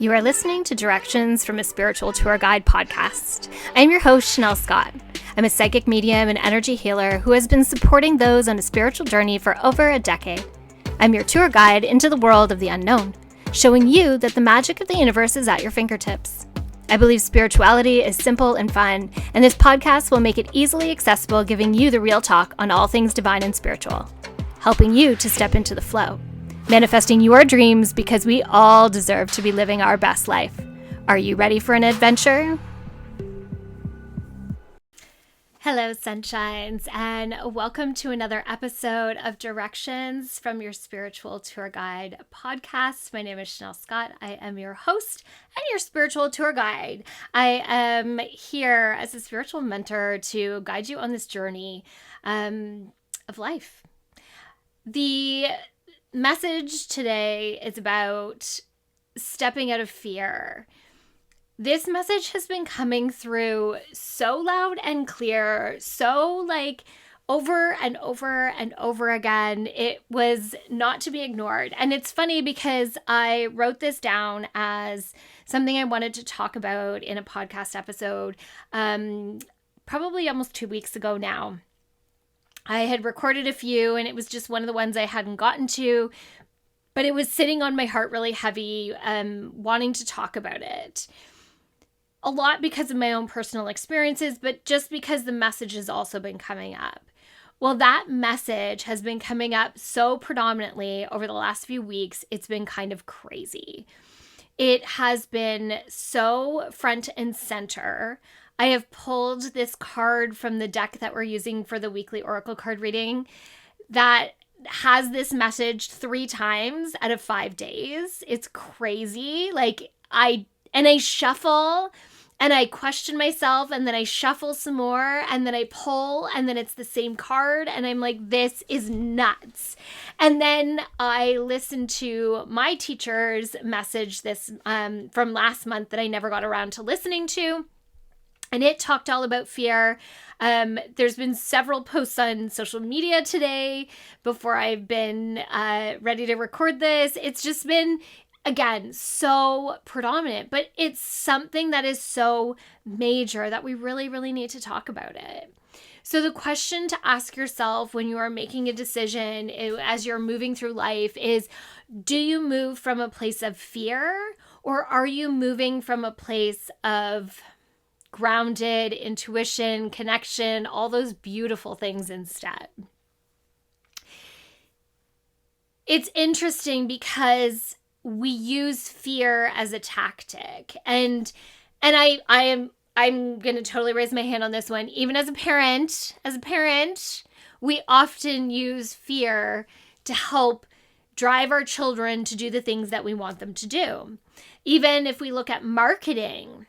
You are listening to Directions from a Spiritual Tour Guide podcast. I am your host, Shanel Scott. I'm a psychic medium and energy healer who has been supporting those on a spiritual journey for over a decade. I'm your tour guide into the world of the unknown, showing you that the magic of the universe is at your fingertips. I believe spirituality is simple and fun, and this podcast will make it easily accessible, giving you the real talk on all things divine and spiritual, helping you to step into the flow. Manifesting your dreams because we all deserve to be living our best life. Are you ready for an adventure? Hello, sunshines, and welcome to another episode of Directions from your Spiritual Tour Guide podcast. My name is Shanel Scott. I am your host and your spiritual tour guide. I am here as a spiritual mentor to guide you on this journey of life. The message today is about stepping out of fear. This message has been coming through so loud and clear, so over and over and over again. It was not to be ignored. And it's funny because I wrote this down as something I wanted to talk about in a podcast episode, probably almost 2 weeks ago now. I had recorded a few and it was just one of the ones I hadn't gotten to, but it was sitting on my heart really heavy, wanting to talk about it. A lot because of my own personal experiences, but just because the message has also been coming up. Well, that message has been coming up so predominantly over the last few weeks, it's been kind of crazy. It has been so front and center. I have pulled this card from the deck that we're using for the weekly Oracle card reading that has this message 3 times out of 5 days. It's crazy. I shuffle and I question myself and then I shuffle some more and then I pull and then it's the same card and I'm like, this is nuts. And then I listened to my teacher's message this from last month that I never got around to listening to. And it talked all about fear. There's been several posts on social media today before I've been ready to record this. It's just been, again, so predominant, but it's something that is so major that we really, really need to talk about it. So the question to ask yourself when you are making a decision as you're moving through life is, do you move from a place of fear or are you moving from a place of grounded intuition, connection, all those beautiful things instead? It's interesting because we use fear as a tactic. And I'm going to totally raise my hand on this one. Even as a parent, we often use fear to help drive our children to do the things that we want them to do. Even if we look at marketing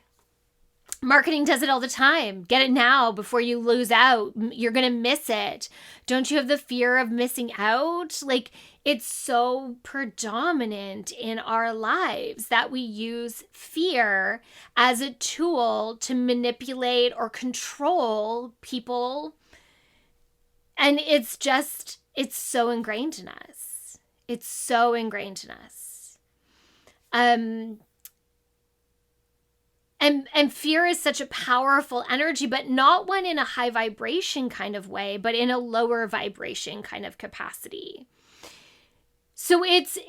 does it all the time. Get it now before you lose out. You're going to miss it. Don't you have the fear of missing out? It's so predominant in our lives that we use fear as a tool to manipulate or control people. And it's so ingrained in us. It's so ingrained in us. And fear is such a powerful energy, but not one in a high vibration kind of way, but in a lower vibration kind of capacity. So it's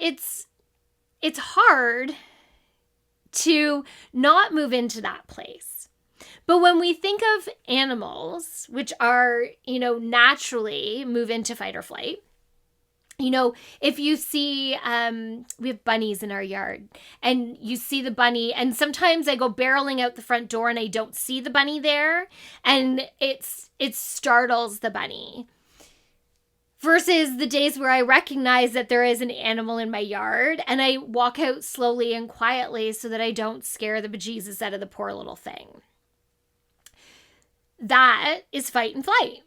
hard to not move into that place. But when we think of animals, which are, naturally move into fight or flight, if you see, we have bunnies in our yard and you see the bunny and sometimes I go barreling out the front door and I don't see the bunny there and it startles the bunny versus the days where I recognize that there is an animal in my yard and I walk out slowly and quietly so that I don't scare the bejesus out of the poor little thing. That is fight and flight.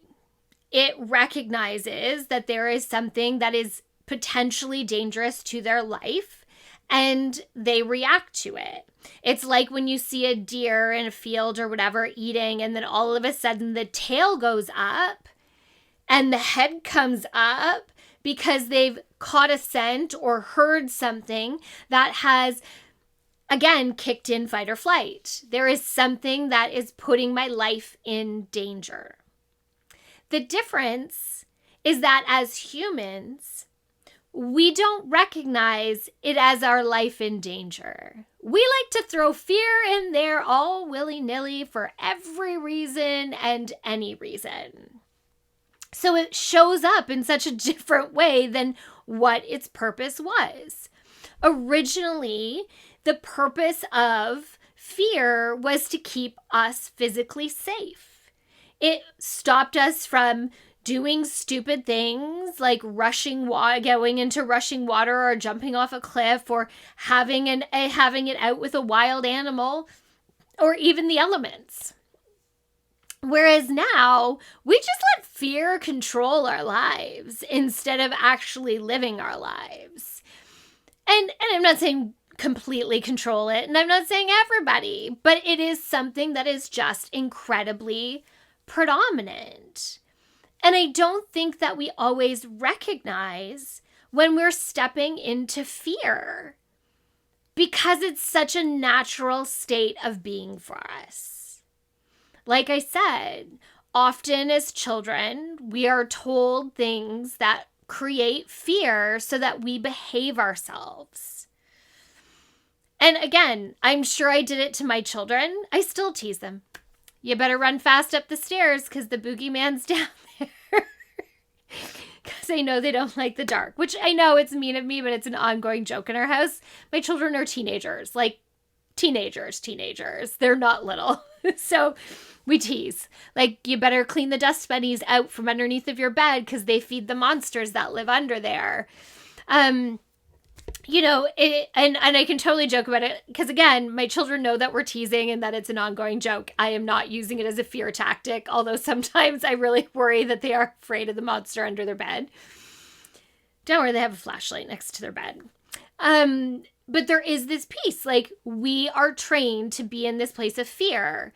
It recognizes that there is something that is potentially dangerous to their life and they react to it. It's like when you see a deer in a field or whatever eating and then all of a sudden the tail goes up and the head comes up because they've caught a scent or heard something that has again, kicked in fight or flight. There is something that is putting my life in danger. The difference is that as humans, we don't recognize it as our life in danger. We like to throw fear in there all willy-nilly for every reason and any reason. So it shows up in such a different way than what its purpose was. Originally, the purpose of fear was to keep us physically safe. It stopped us from doing stupid things like going into rushing water or jumping off a cliff or having it out with a wild animal or even the elements. Whereas now, we just let fear control our lives instead of actually living our lives. And I'm not saying completely control it, and I'm not saying everybody, but it is something that is just incredibly predominant. And I don't think that we always recognize when we're stepping into fear because it's such a natural state of being for us. Like I said, often as children, we are told things that create fear so that we behave ourselves. And again, I'm sure I did it to my children. I still tease them. You better run fast up the stairs because the boogeyman's down there. Because I know they don't like the dark, which I know it's mean of me, but it's an ongoing joke in our house. My children are teenagers, like teenagers. They're not little. So we tease. Like, you better clean the dust bunnies out from underneath of your bed because they feed the monsters that live under there. And I can totally joke about it because, again, my children know that we're teasing and that it's an ongoing joke. I am not using it as a fear tactic, although sometimes I really worry that they are afraid of the monster under their bed. Don't worry, they have a flashlight next to their bed. But there is this piece, like, we are trained to be in this place of fear,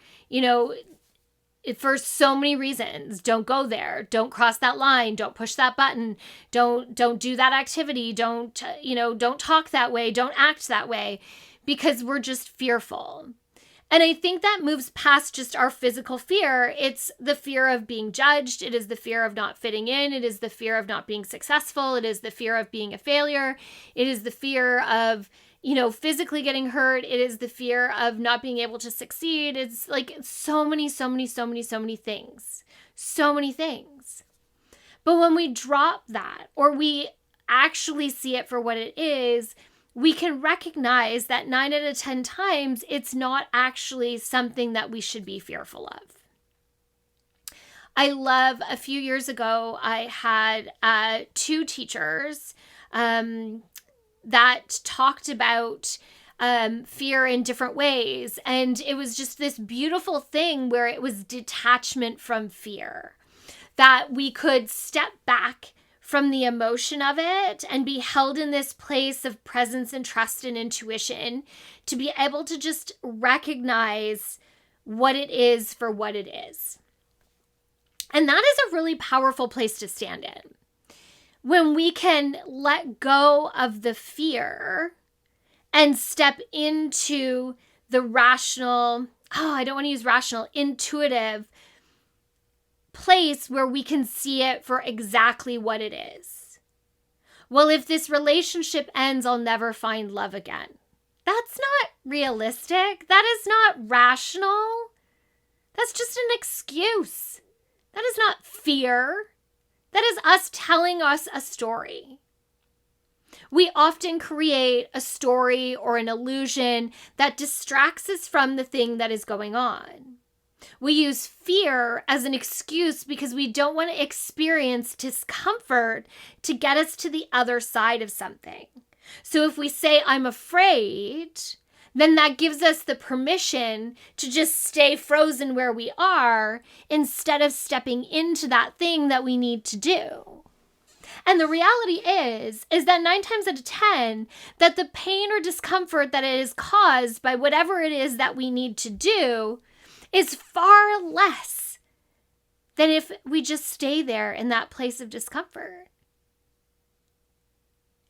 for so many reasons. Don't go there. Don't cross that line. Don't push that button. Don't do that activity. Don't talk that way. Don't act that way, because we're just fearful. And I think that moves past just our physical fear. It's the fear of being judged. It is the fear of not fitting in. It is the fear of not being successful. It is the fear of being a failure. It is the fear of, physically getting hurt. It is the fear of not being able to succeed. It's like so many things. So many things. But when we drop that, or we actually see it for what it is, we can recognize that 9 out of 10 times, it's not actually something that we should be fearful of. I love, a few years ago, I had 2 teachers that talked about fear in different ways. And it was just this beautiful thing where it was detachment from fear, that we could step back from the emotion of it and be held in this place of presence and trust and intuition to be able to just recognize what it is for what it is. And that is a really powerful place to stand in. When we can let go of the fear and step into the rational, intuitive place where we can see it for exactly what it is. Well, if this relationship ends, I'll never find love again. That's not realistic. That is not rational. That's just an excuse. That is not fear. That is us telling us a story. We often create a story or an illusion that distracts us from the thing that is going on. We use fear as an excuse because we don't want to experience discomfort to get us to the other side of something. So if we say, I'm afraid, then that gives us the permission to just stay frozen where we are instead of stepping into that thing that we need to do. And the reality is that 9 times out of 10, that the pain or discomfort that it is caused by whatever it is that we need to do is far less than if we just stay there in that place of discomfort.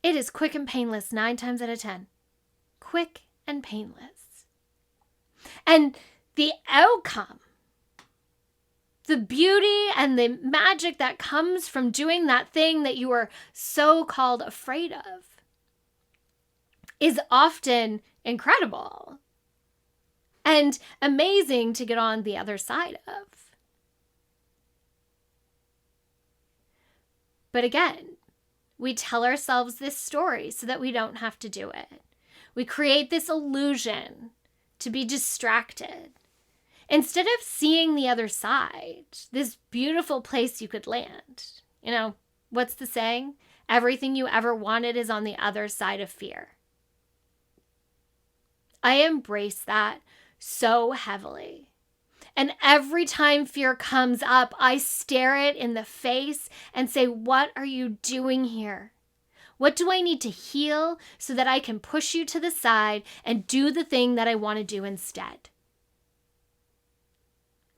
It is quick and painless 9 times out of 10. Quick and painless. And the outcome, the beauty and the magic that comes from doing that thing that you are so-called afraid of, is often incredible and amazing to get on the other side of. But again, we tell ourselves this story so that we don't have to do it. We create this illusion to be distracted instead of seeing the other side, this beautiful place you could land. You know, what's the saying? Everything you ever wanted is on the other side of fear. I embrace that so heavily. And every time fear comes up, I stare it in the face and say, what are you doing here? What do I need to heal so that I can push you to the side and do the thing that I want to do instead?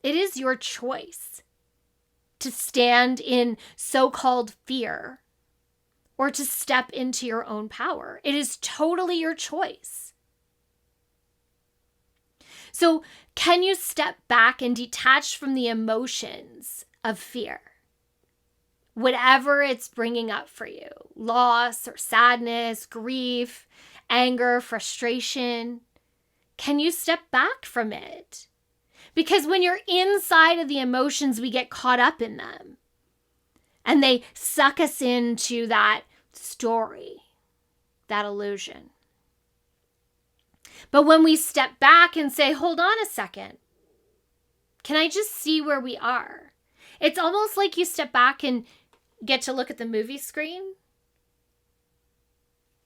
It is your choice to stand in so-called fear or to step into your own power. It is totally your choice. So, can you step back and detach from the emotions of fear? Whatever it's bringing up for you, loss or sadness, grief, anger, frustration, can you step back from it? Because when you're inside of the emotions, we get caught up in them. And they suck us into that story, that illusion. But when we step back and say, hold on a second, can I just see where we are? It's almost like you step back and get to look at the movie screen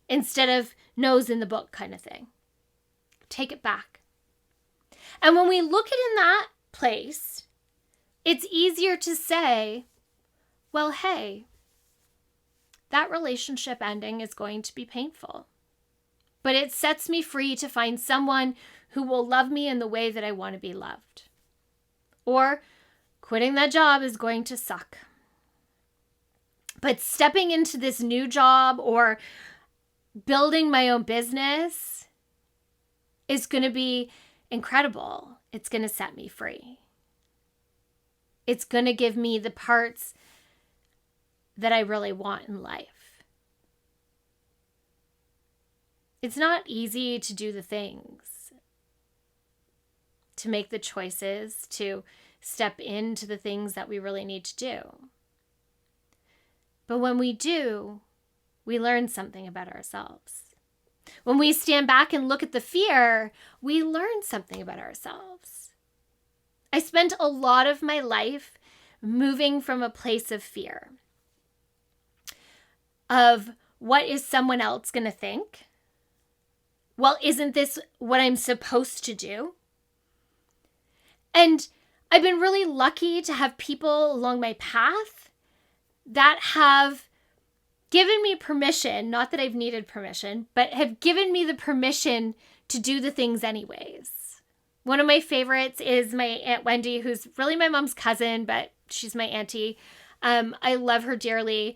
instead of nose in the book kind of thing. Take it back. And when we look at it in that place, it's easier to say, well, hey, that relationship ending is going to be painful. But it sets me free to find someone who will love me in the way that I want to be loved. Or quitting that job is going to suck. But stepping into this new job or building my own business is going to be incredible. It's going to set me free. It's going to give me the parts that I really want in life. It's not easy to do the things, to make the choices, to step into the things that we really need to do. But when we do, we learn something about ourselves. When we stand back and look at the fear, we learn something about ourselves. I spent a lot of my life moving from a place of fear, of what is someone else going to think? Well, isn't this what I'm supposed to do? And I've been really lucky to have people along my path that have given me permission, not that I've needed permission, but have given me the permission to do the things anyways. One of my favorites is my Aunt Wendy, who's really my mom's cousin, but she's my auntie. I love her dearly.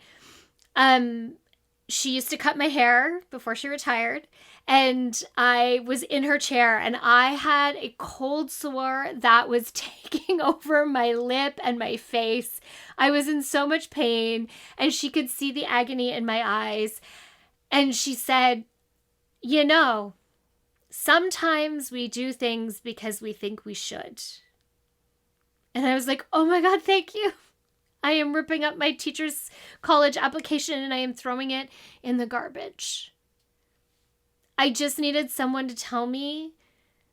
She used to cut my hair before she retired, and I was in her chair and I had a cold sore that was taking over my lip and my face. I was in so much pain and she could see the agony in my eyes. And she said, you know, sometimes we do things because we think we should. And I was like, oh my God, thank you. I am ripping up my teacher's college application and I am throwing it in the garbage. I just needed someone to tell me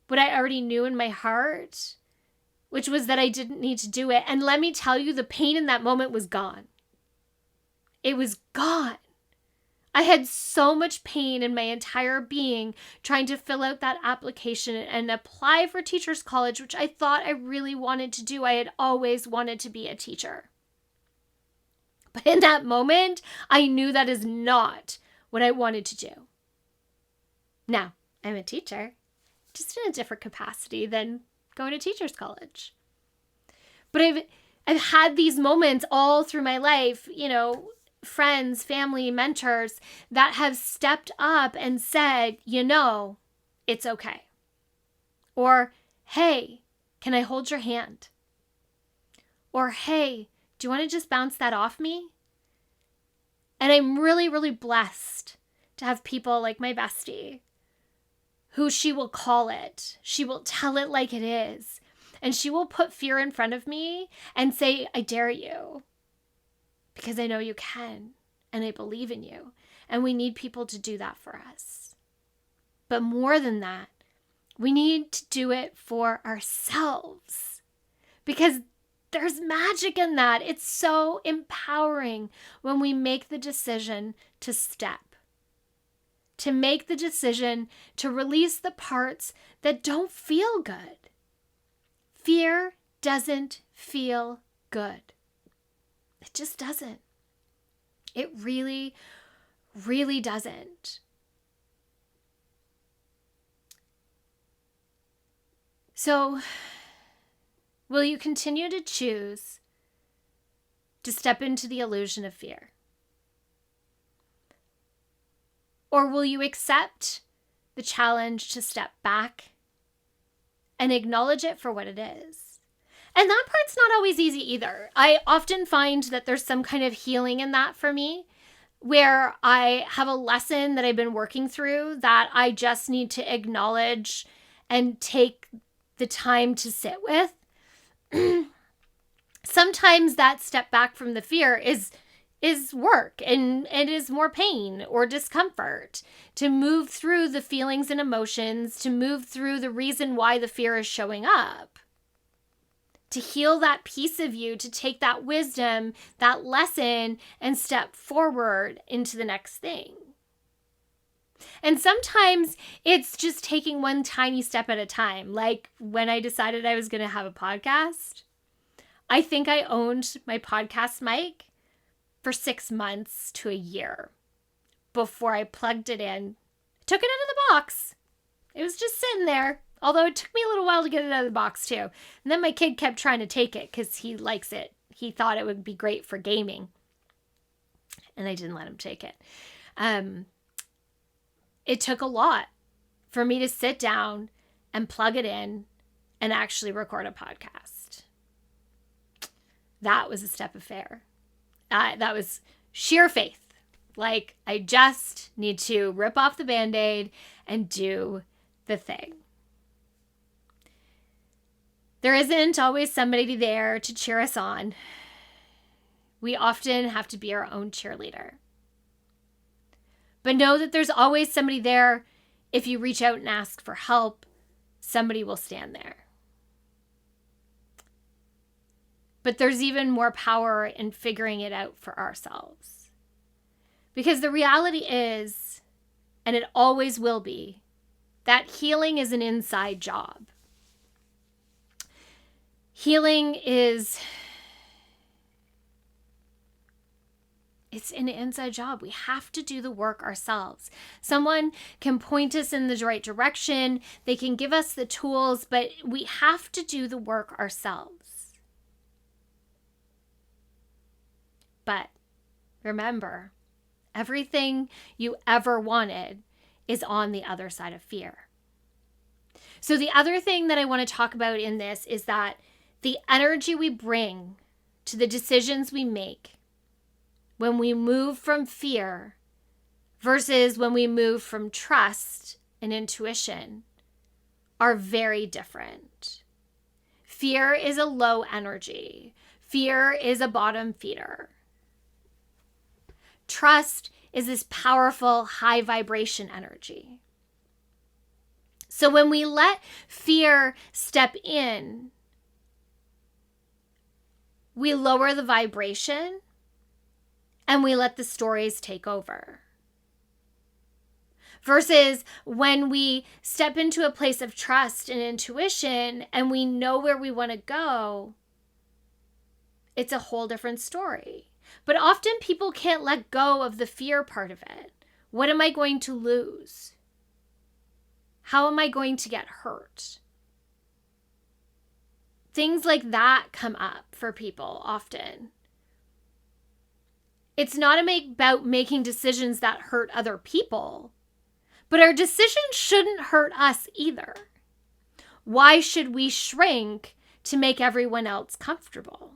what I already knew in my heart, which was that I didn't need to do it. And let me tell you, the pain in that moment was gone. It was gone. I had so much pain in my entire being trying to fill out that application and apply for teacher's college, which I thought I really wanted to do. I had always wanted to be a teacher. But in that moment, I knew that is not what I wanted to do. Now, I'm a teacher, just in a different capacity than going to teacher's college. But I've had these moments all through my life, you know, friends, family, mentors that have stepped up and said, you know, it's okay. Or, hey, can I hold your hand? Or, hey, do you want to just bounce that off me? And I'm really, really blessed to have people like my bestie who she will call it. She will tell it like it is. And she will put fear in front of me and say, I dare you. Because I know you can. And I believe in you. And we need people to do that for us. But more than that, we need to do it for ourselves. Because there's magic in that. It's so empowering when we make the decision to step. To make the decision to release the parts that don't feel good. Fear doesn't feel good. It just doesn't. It really, really doesn't. So, will you continue to choose to step into the illusion of fear? Or will you accept the challenge to step back and acknowledge it for what it is? And that part's not always easy either. I often find that there's some kind of healing in that for me, where I have a lesson that I've been working through that I just need to acknowledge and take the time to sit with. Sometimes that step back from the fear is work, and it is more pain or discomfort to move through the feelings and emotions, to move through the reason why the fear is showing up, to heal that piece of you, to take that wisdom, that lesson, and step forward into the next thing. And sometimes it's just taking one tiny step at a time. Like when I decided I was going to have a podcast, I think I owned my podcast mic for 6 months to a year before I plugged it in, took it out of the box. It was just sitting there, although it took me a little while to get it out of the box too. And then my kid kept trying to take it because he likes it. He thought it would be great for gaming. And I didn't let him take it. It took a lot for me to sit down and plug it in and actually record a podcast. That was a step of faith. That was sheer faith. Like, I just need to rip off the Band-Aid and do the thing. There isn't always somebody there to cheer us on. We often have to be our own cheerleader. But know that there's always somebody there. If you reach out and ask for help, somebody will stand there. But there's even more power in figuring it out for ourselves. Because the reality is, and it always will be, that healing is an inside job. Healing is, it's an inside job. We have to do the work ourselves. Someone can point us in the right direction. They can give us the tools, but we have to do the work ourselves. But remember, everything you ever wanted is on the other side of fear. So the other thing that I want to talk about in this is that the energy we bring to the decisions we make when we move from fear versus when we move from trust and intuition are very different. Fear is a low energy. Fear is a bottom feeder. Trust is this powerful high vibration energy. So when we let fear step in, we lower the vibration and we let the stories take over. Versus when we step into a place of trust and intuition and we know where we want to go, it's a whole different story. But often people can't let go of the fear part of it. What am I going to lose? How am I going to get hurt? Things like that come up for people often. It's not about making decisions that hurt other people, But our decisions shouldn't hurt us either. Why should we shrink to make everyone else comfortable?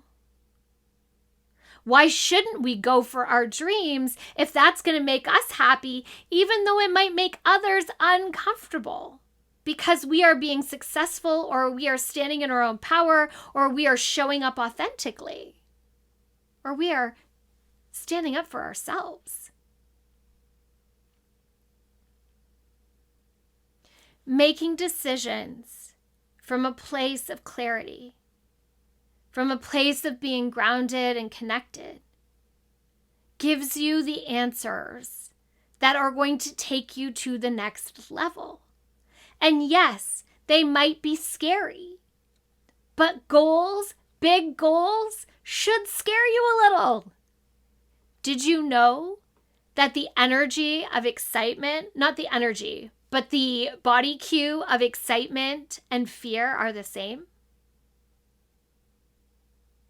Why shouldn't we go for our dreams if that's going to make us happy, even though it might make others uncomfortable? Because we are being successful, or we are standing in our own power, or we are showing up authentically, or we are standing up for ourselves. Making decisions from a place of clarity, from a place of being grounded and connected, gives you the answers that are going to take you to the next level. And yes, they might be scary, but goals, big goals, should scare you a little. Did you know that the energy of excitement, not the energy, but the body cue of excitement and fear are the same?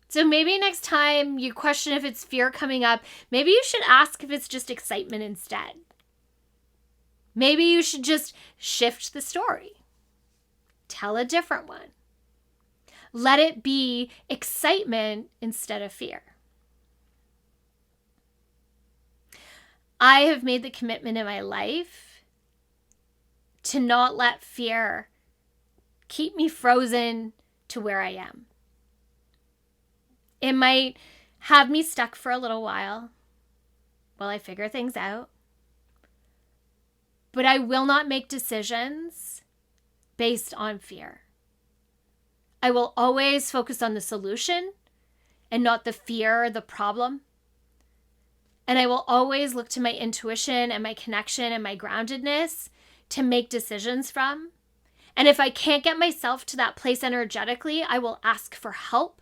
So maybe next time you question if it's fear coming up, maybe you should ask if it's just excitement instead. Maybe you should just shift the story. Tell a different one. Let it be excitement instead of fear. I have made the commitment in my life to not let fear keep me frozen to where I am. It might have me stuck for a little while I figure things out. But I will not make decisions based on fear. I will always focus on the solution and not the fear or the problem. And I will always look to my intuition and my connection and my groundedness to make decisions from. And if I can't get myself to that place energetically, I will ask for help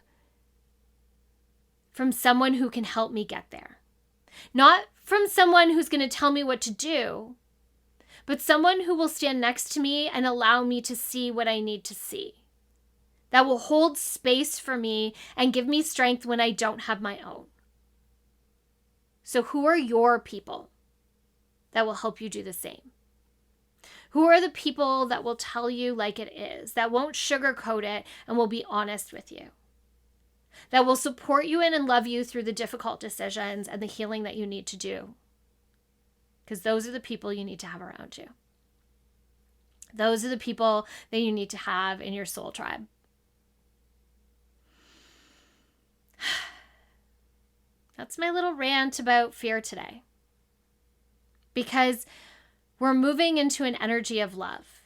from someone who can help me get there. Not from someone who's going to tell me what to do, but someone who will stand next to me and allow me to see what I need to see. That will hold space for me and give me strength when I don't have my own. So who are your people that will help you do the same? Who are the people that will tell you like it is, that won't sugarcoat it and will be honest with you? That will support you in and love you through the difficult decisions and the healing that you need to do. Because those are the people you need to have around you. Those are the people that you need to have in your soul tribe. That's my little rant about fear today. Because we're moving into an energy of love.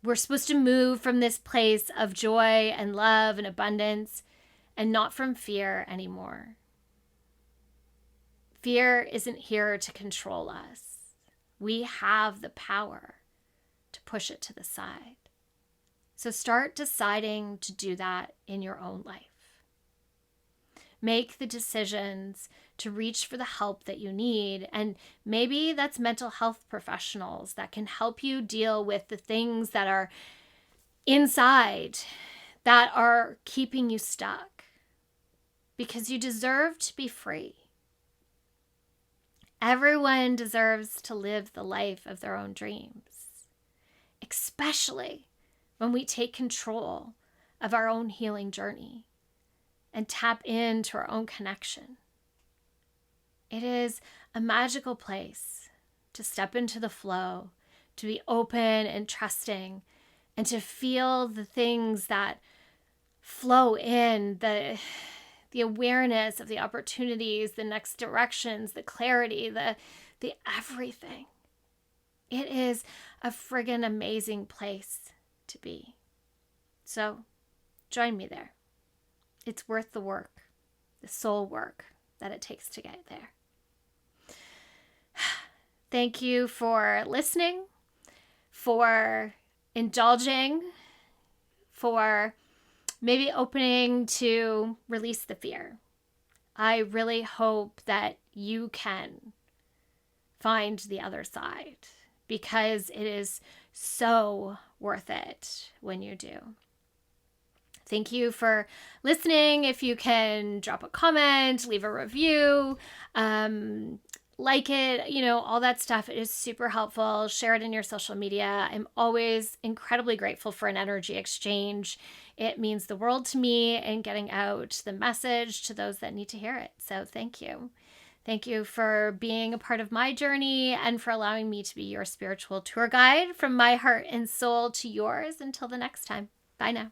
We're supposed to move from this place of joy and love and abundance and not from fear anymore. Fear isn't here to control us. We have the power to push it to the side. So start deciding to do that in your own life. Make the decisions to reach for the help that you need. And maybe that's mental health professionals that can help you deal with the things that are inside that are keeping you stuck. Because you deserve to be free. Everyone deserves to live the life of their own dreams, especially when we take control of our own healing journey and tap into our own connection. It is a magical place to step into the flow, to be open and trusting, and to feel the things that flow in, the awareness of the opportunities, the next directions, the clarity, the everything. It is a friggin' amazing place to be. So join me there. It's worth the work, the soul work that it takes to get there. Thank you for listening, for indulging, for maybe opening to release the fear. I really hope that you can find the other side because it is so worth it when you do. Thank you for listening. If you can drop a comment, leave a review, like it, all that stuff. It is super helpful. Share it in your social media. I'm always incredibly grateful for an energy exchange. It means the world to me and getting out the message to those that need to hear it. So thank you. Thank you for being a part of my journey and for allowing me to be your spiritual tour guide from my heart and soul to yours. Until the next time. Bye now.